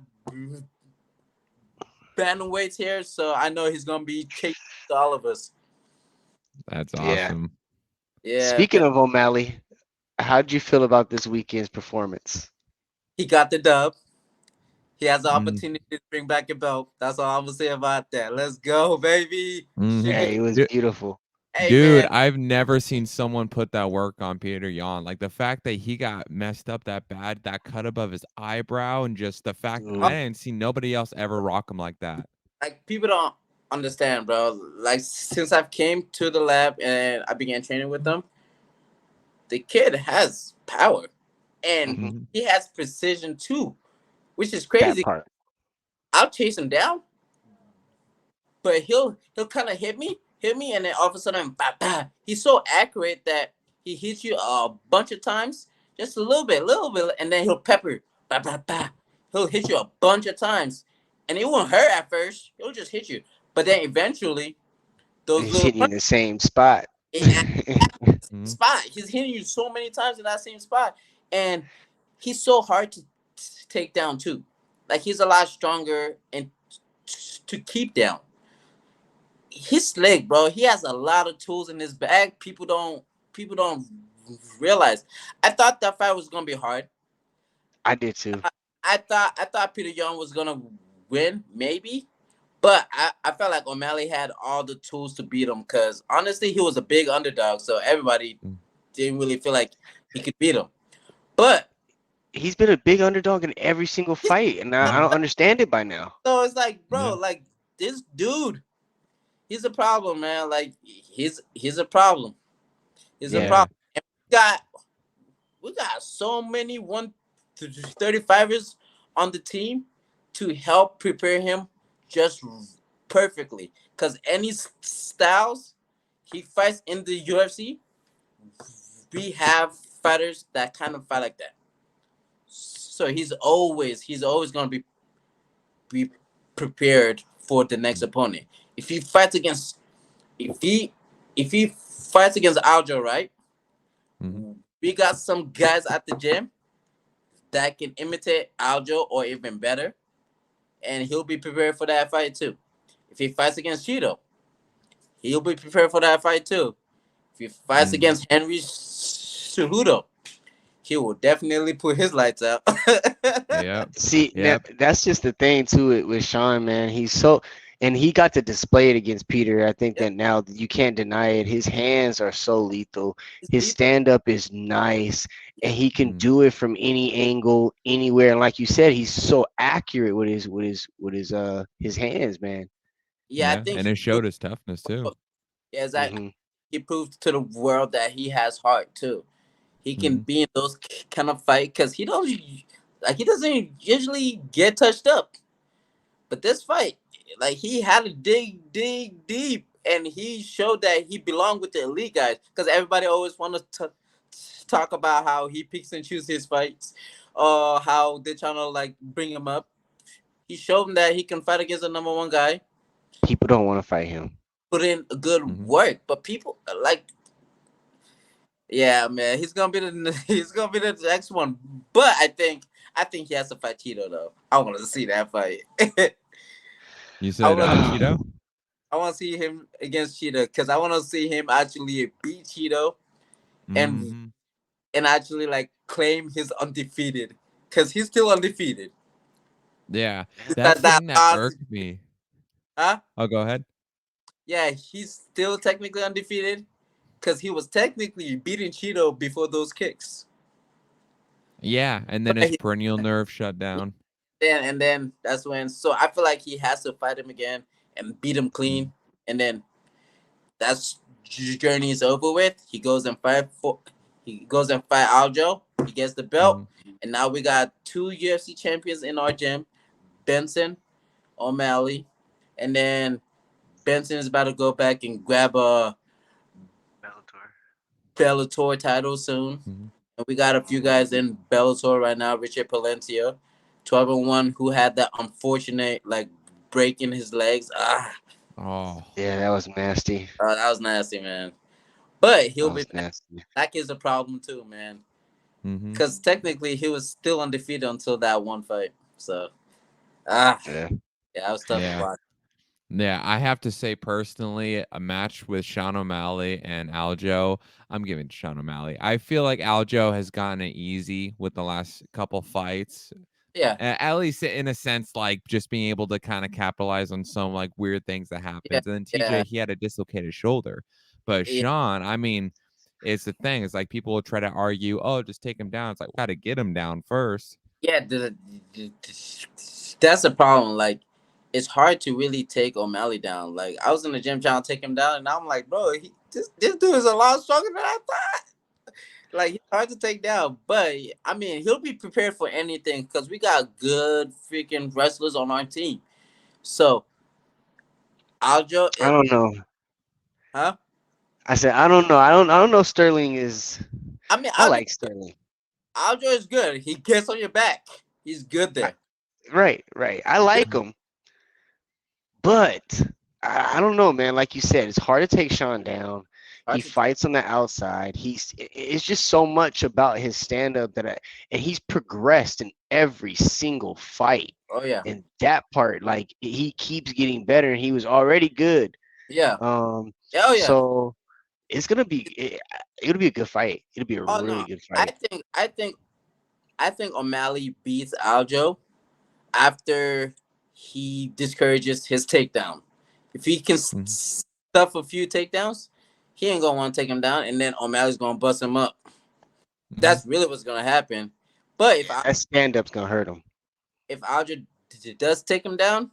weights here, so I know he's gonna be chasing all of us. That's Yeah. awesome. Yeah, Speaking of O'Malley, how'd you feel about this weekend's performance? he got the dub. He has the Mm. opportunity to bring back a belt. That's all I'm gonna say about that. Let's go, baby. Sugar. Mhm. Hey, it was Du beautiful. Hey, Dude, man. I've never seen someone put that work on Peter Yan. Like the fact that he got messed up that bad, that cut above his eyebrow, and just the fact Oh, I Dude, didn't see nobody else ever rock him like that. like people don't understand, bro. Like since I've came to the lab and I began training with them, the kid has power, and mhm, Mhm. he has precision too, which is that crazy. part. I'll chase him down, but he'll kind of hit me, and then all of a sudden, bah, bah. He's so accurate that he hits you a bunch of times, just a little bit, and then he'll pepper, bah, bah, bah. He'll hit you a bunch of times, and it won't hurt at first. He'll just hit you, but then eventually, those He's little hitting you in the same spot. Mhm. spot, he's hitting you so many times in that same spot, and he's so hard to take down too. Like he's a lot stronger and to keep down. he's slick, bro. He has a lot of tools in his bag. People don't realize. I thought that fight was gonna be hard. I did too. I thought Peter Young was gonna win, maybe, but I felt like O'Malley had all the tools to beat him because honestly, he was a big underdog, so everybody didn't really feel like he could beat him. But He's been a big underdog in every single fight, and I don't understand it by now. so it's like, bro, Yeah. like this dude, he's a problem, man. Like he's a problem. He's a Yeah. problem. And we got so many 135ers on the team to help prepare him just perfectly. Cause any styles he fights in the UFC, we have fighters that kind of fight like that. So he's always gonna be prepared for the next opponent. If he fights against if he fights against Aljo, right? Mhm. We got some guys at the gym that can imitate Aljo or even better, and he'll be prepared for that fight too. If he fights against Cheeto, he'll be prepared for that fight too. If he fights against Henry Cejudo, he will definitely put his lights out. Yep. See, Yep. that's just the thing too with Sean, man. He's so, and he got to display it against Peter. I think that now you can't deny it. His hands are so lethal. His stand up is nice, and he can do it from any angle, anywhere. And like you said, he's so accurate with his hands, man. Yeah, I Yeah. think And it showed his toughness too. yeah, exactly. hmm He proved to the world that he has heart too. He can Mhm. be in those kind of fight because he doesn't usually get touched up. But this fight, like he had to dig deep, and he showed that he belonged with the elite guys. Because everybody always wants to talk about how he picks and chooses his fights, or how they're trying to like bring him up. He showed him that he can fight against the number one guy, People don't want to fight him. put in a good Mhm. work. But people like, yeah, man, he's gonna be the he's gonna be the next one. But I think he has to fight Tito though. I want to see that fight. You I said want Cheeto? I want to see him against Cheetah because I want to see him actually beat Cheeto and Mhm. actually like claim his undefeated because he's still undefeated. Yeah. That That that thing that lost, irked me. huh? Oh, go ahead. Yeah, he's still technically undefeated because he was technically beating Cheeto before those kicks. Yeah. And then But his perennial nerve shut down. then that's when. So I feel like he has to fight him again and beat him Mhm. clean, and then that's journey is over with. He goes and fight Aljo. He gets the belt, Mhm. and now we got two UFC champions in our gym, Benson, O'Malley, and then Benson is about to go back and grab a Bellator title soon. Mhm. And we got a few guys in Bellator right now. Richard Palencia, 12-1, who had that unfortunate like break in his legs. Oh. Yeah, that was nasty. That was nasty, man. But That he'll be was back. nasty. That is a problem too, man. Mhm. Because technically he was still undefeated until that one fight. So ah, Yeah. yeah, that was tough to Yeah. watch. Yeah, I have to say personally, a match with Sean O'Malley and Aljo, I'm giving Sean O'Malley. I feel like Aljo has gotten it easy with the last couple fights. Yeah, At least in a sense, like just being able to kind of capitalize on some like weird things that yeah, happens. And then yeah, TJ, he had a dislocated shoulder. But yeah. Sean, I mean, it's the thing. It's like people will try to argue, oh, just take him down. It's like, we got to get him down first. Yeah, that's the problem. Like, it's hard to really take O'Malley down. Like, I was in the gym trying to take him down, and I'm like, bro, this dude is a lot stronger than I thought. Like, he's hard to take down, but I mean, he'll be prepared for anything because we got good freaking wrestlers on our team. So Aljo, I don't know. huh? I said I don't know. I don't know. Sterling is. I mean, I like Sterling. Aljo is good. He gets on your back. He's good I, there. right, right. I like him, but I don't know, man. Like you said, it's hard to take Sean down. He Hard to- fights on the outside. It's just so much about his stand up and he's progressed in every single fight. Oh yeah, And that part, like he keeps getting better. And he was already good, Yeah. Um, Oh yeah. so it's it'll be a good fight. It'll be a Oh really no. good I fight. think I think I think O'Malley beats Aljo after he discourages his takedown. If he can Mhm. stuff a few takedowns, he ain't gonna want to take him down, and then O'Malley's gonna bust him up. Mhm. That's really what's gonna happen. But Yeah, that stand up's gonna hurt him. if Aljo does take him down,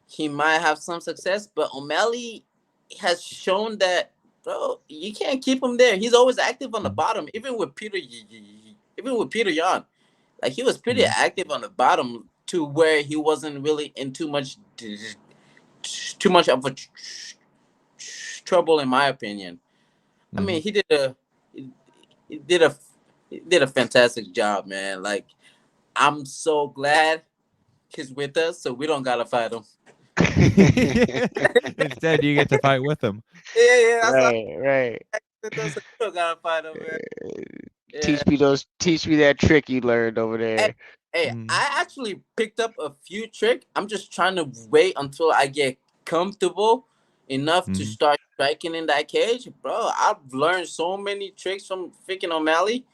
he might have some success. But O'Malley has shown that, bro, you can't keep him there. He's always active on the Mhm. bottom, even with Peter Yan. Like he was pretty Mhm. active on the bottom to where he wasn't really in too much of a trouble, in my opinion. I mean, Mhm. he did a he did a fantastic job, man. Like I'm so glad he's with us, so we don't gotta fight him. Instead, you get to fight with him. Yeah, that's why Right, right. he's with us, so we don't gotta fight him, man. Yeah. Teach me that trick you learned over Hey, there. hey, Mhm. I actually picked up a few tricks. I'm just trying to wait until I get comfortable enough to Mhm. start striking in that cage, bro. I've learned so many tricks from freaking O'Malley,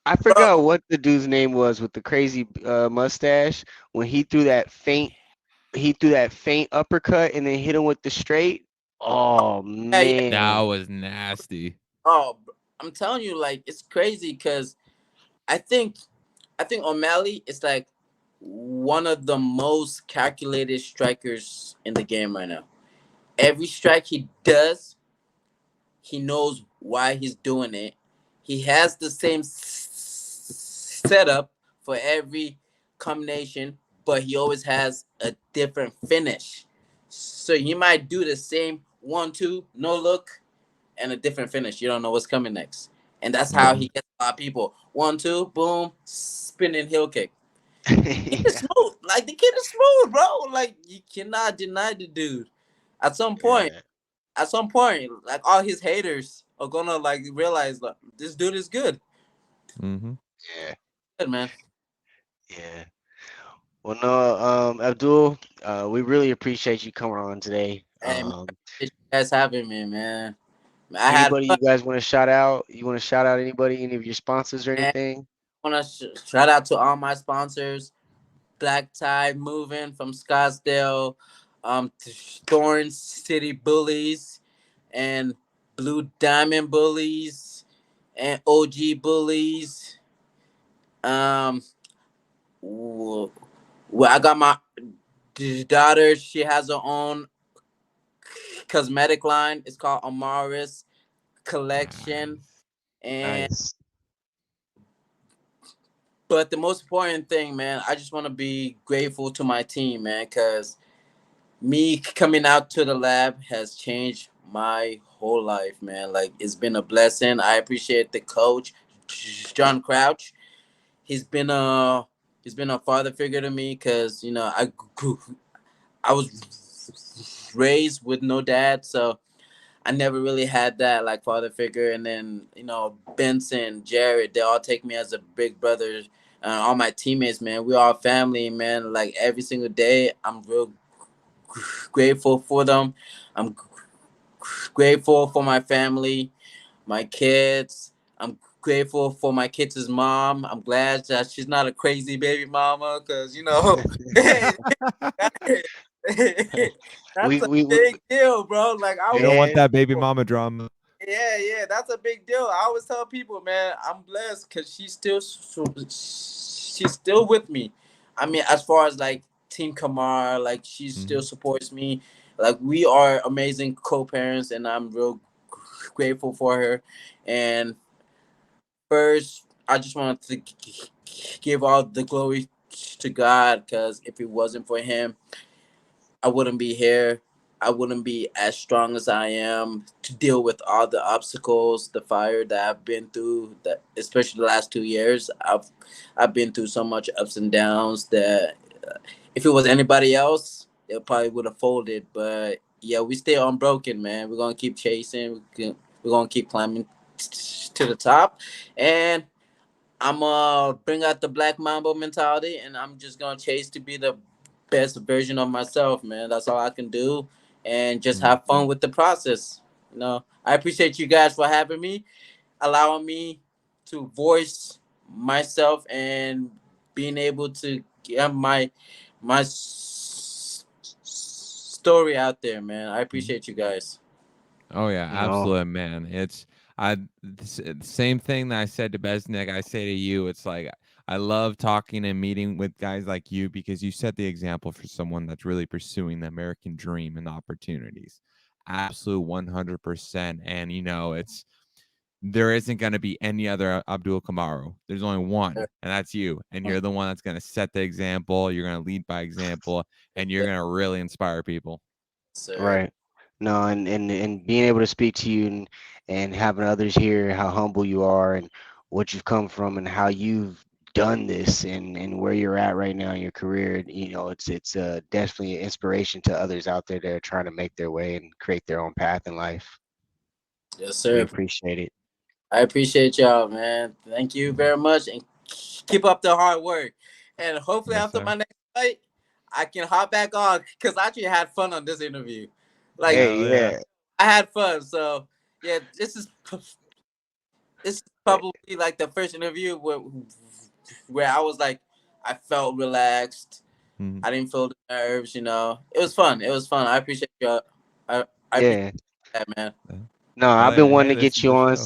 I bro. forgot what the dude's name was with the crazy mustache when he threw that faint uppercut and then hit him with the straight. Oh Yeah, yeah. That man. was nasty. Oh, I'm telling you, like it's crazy because I think I think O'Malley is like one of the most calculated strikers in the game right now. Every strike he does, he knows why he's doing it. He has the same setup for every combination, but he always has a different finish. So he might do the same 1-2, no look, and a different finish. You don't know what's coming next. And that's how Mhm. he gets a lot of people. 1-2, boom, spinning heel kick. Kid is Yeah. smooth. Like the kid is smooth, bro. Like you cannot deny the dude. At some point, Yeah. at some point, like all his haters are gonna like realize like this dude is good. Mhm. Yeah. Good man. Yeah. Well, no, Abdul, we really appreciate you coming on today. Hey man, appreciate you guys having me, man. I had Anybody fun, you guys want to shout out? You want to shout out anybody, any of your sponsors or man. anything? I wanna shout out to all my sponsors. Black Tide Moving from Scottsdale, Thorn City Bullies, and Blue Diamond Bullies, and OG Bullies. Um, well, I got my daughter. She has her own cosmetic line. It's called Amaris Collection. Nice. And Nice. but the most important thing, man, I just want to be grateful to my team, man, because me coming out to the lab has changed my whole life, man. Like it's been a blessing. I appreciate the coach, John Crouch. He's been a he's been a father figure to me because I was raised with no dad, so I never really had that like father figure. And then Benson, Jared, they all take me as a big brother. All my teammates, man, we all family, man. Like every single day, I'm real grateful for them. I'm grateful for my family, my kids. I'm grateful for my kids' mom. I'm glad that she's not a crazy baby mama, because that's we, a we, we, big deal, bro. Like I You always don't want man, that baby mama drama. yeah, that's a big deal. I always tell people, man, I'm blessed because she's still with me. I mean, as far as like Team Kamar, like she still Mhm. supports me. Like we are amazing co-parents, and I'm real grateful for her. And first, I just wanted to give all the glory to God, because if it wasn't for Him, I wouldn't be here. I wouldn't be as strong as I am to deal with all the obstacles, the fire that I've been through. That especially the last 2 years, I've been through so much ups and downs that if it was anybody else, they probably would have folded. But yeah, we stay unbroken, man. We're gonna keep chasing. We're gonna keep climbing to the top, and I'm gonna bring out the Black Mamba mentality, and I'm just gonna chase to be the best version of myself, man. That's all I can do, and just have fun with the process. You know, I appreciate you guys for having me, allowing me to voice myself and being able to get my story out there, man. I appreciate you guys. Oh yeah, No, absolutely, man. It's same thing that I said to Besnick, I say to you. It's like I love talking and meeting with guys like you because you set the example for someone that's really pursuing the American dream and opportunities. Absolute 100%. And you know, there isn't going to be any other Abdul Kamara. There's only one, and that's you. And you're the one that's going to set the example. You're going to lead by example, and you're going to really inspire people. Sir. right. No, and being able to speak to you and having others hear how humble you are and what you've come from and how you've done this and where you're at right now in your career, you know, it's definitely an inspiration to others out there that are trying to make their way and create their own path in life. Yes, We sir. appreciate it. I appreciate y'all, man. Thank you very much, and keep up the hard work. And hopefully, Yes, after sir. my next fight, I can hop back on because I actually had fun on this interview. Like Hey, Hell yeah. yeah, I had fun. So yeah, this is probably like the first interview where I was like, I felt relaxed. Mhm. I didn't feel the nerves. You know, it was fun. It was fun. I appreciate y'all. I appreciate yeah. that, man. No, I've been wanting Hey, to this get is you the on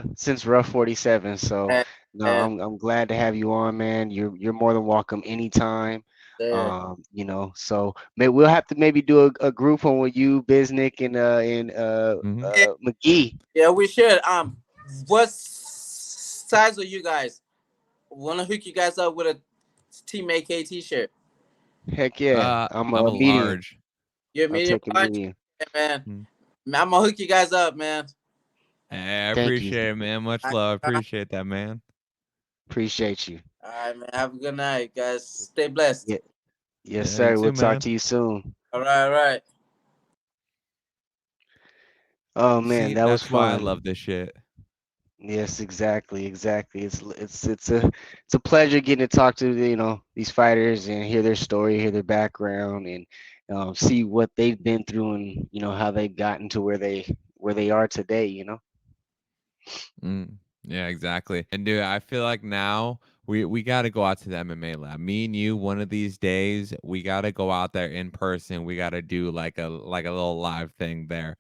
show. since Rough 47. So And, no, and I'm glad to have you on, man. You're more than welcome anytime. there. You know, so we'll have to maybe do a group one with you, Biznick, Hmm. McGee. Yeah, we should. What size are you guys? Want to hook you guys up with a Team AK T-shirt? Heck yeah, I'm I'm a a medium. large. You're I'll medium take a large, medium. yeah, man. Mm. I'm gonna hook you guys up, man. Hey, I Thank you. appreciate it, man. Much All love. right, Appreciate that, man. Appreciate you. all right, man. Have a good night, guys. Stay blessed. Yeah, yes, Yeah, you sir. We'll too, talk man. to you soon. All right, all right. Oh man, See, that was that's why I fun. love this shit. Yes, exactly, exactly. It's a pleasure getting to talk to these fighters and hear their story, hear their background, and see what they've been through and how they've gotten to where they are today. Mm, yeah, exactly. And dude, I feel like now we got to go out to the MMA lab. Me and you, one of these days, we got to go out there in person. We got to do like a little live thing there.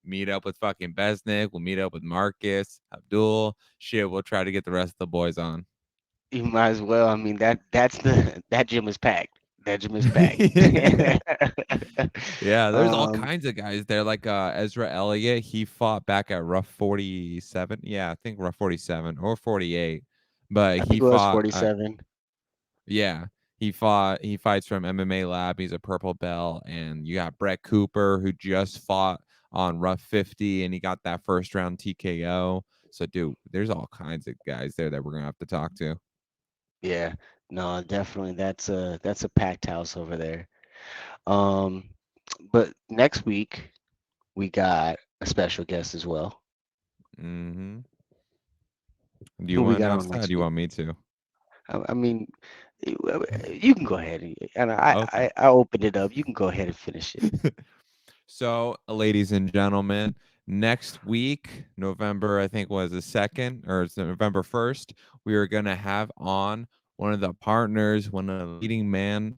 Meet up with fucking Besnick. We'll meet up with Marcus, Abdul. Shit, we'll try to get the rest of the boys on. You might as well. I mean that's the that gym is packed. That gym is packed. Yeah, there's all um, kinds of guys there. Like Ezra Elliott, he fought back at Rough 47. Yeah, I think Rough 47 or 48. But I he think it was fought 47. yeah, he fights from MMA Lab. He's a purple belt. And you got Brett Cooper who just fought on Rough 50 and he got that first round TKO. So dude, there's all kinds of guys there that we're gonna have to talk to. Yeah, no, definitely. That's a packed house over there. Um, but next week we got a special guest as well. Hmm. Do you Who we want to got announce on that? Or do next you week? want me to? I mean, you can go ahead and I, Okay. I I opened it up. You can go ahead and finish it. So, ladies and gentlemen, next week, November, I think was the 2nd or it's November 1st, we are going to have on one of the partners, one of the leading men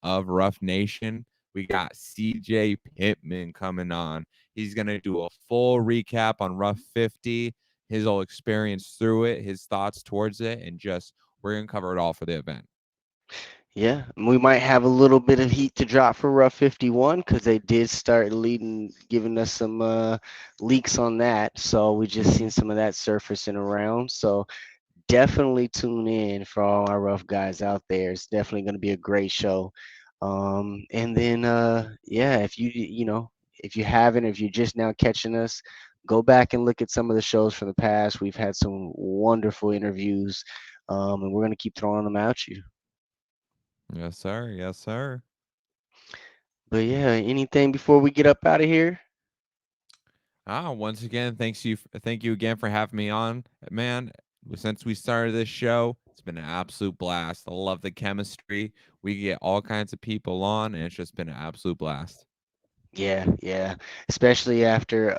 of Rough Nation. We got CJ Pittman coming on. He's going to do a full recap on Rough 50, his whole experience through it, his thoughts towards it, and just we're going to cover it all for the event. Yeah, and we might have a little bit of heat to drop for Rough 51 because they did start giving us some leaks on that. So we just seen some of that surfacing around. So definitely tune in for all our rough guys out there. It's definitely going to be a great show. And then yeah, if you haven't, if you're just now catching us, go back and look at some of the shows from the past. We've had some wonderful interviews, and we're going to keep throwing them at you. Yes, sir. Yes, sir. But yeah, anything before we get up out of here? Once again, thank you again for having me on, man. Since we started this show, it's been an absolute blast. I love the chemistry. We get all kinds of people on, and it's just been an absolute blast. Yeah. Especially after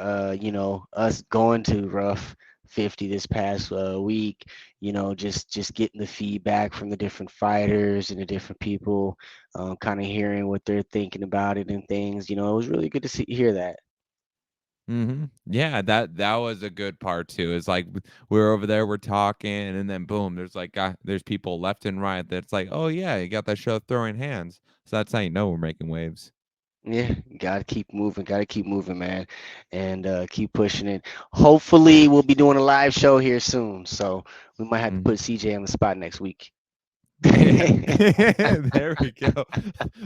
us going to rough 50 this past week, just getting the feedback from the different fighters and the different people, kind of hearing what they're thinking about it and things. It was really good to hear that. Yeah, that was a good part too. It's like we're over there, we're talking, and then boom, there's like there's people left and right that's like, oh yeah, you got that show throwing hands. So that's how you know we're making waves. Yeah, gotta keep moving, man, and keep pushing it. Hopefully, we'll be doing a live show here soon, so we might have to Mhm. put CJ on the spot next week. Yeah, there we go.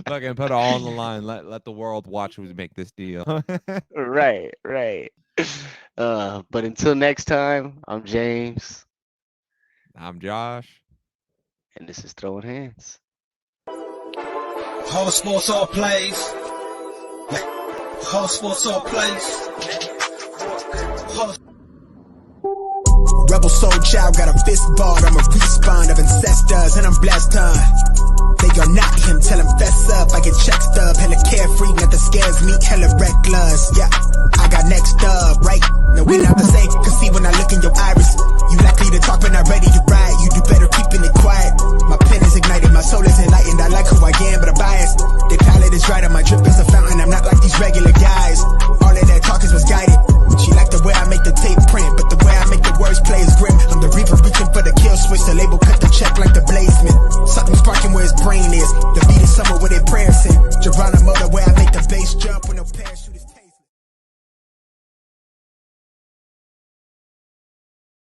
Fucking put it all on the line. Let the world watch who make this deal. Right. But until next time, I'm James, I'm Josh. and this is Throwing Hands. Whole sports all plays. Whole sports all plays. Whole Rebel soul child got a fist balled, I'm a respawn of ancestors, and I'm blessed, They are not him, tell him fess up, I get check stub, hella carefree, nothing scares me, hella reckless, yeah, I got next up, right, no we're not the same, cause see when I look in your iris, you likely to talk but not ready to ride, you do better keeping it quiet, my pen is ignited, my soul is enlightened, I like who I am but I'm biased, the palette is right, and my drip is a fountain, I'm not like these regular guys, all of that talk is misguided, she like the way I make the tape print, but the way I make the words play is grim. I'm the reaper reaching for the kill switch, the label cut the check like the bladesman. Something sparking where his brain is. The beat is somewhere where they prayers in. Geronimo, the way I make the bass jump when no parachute is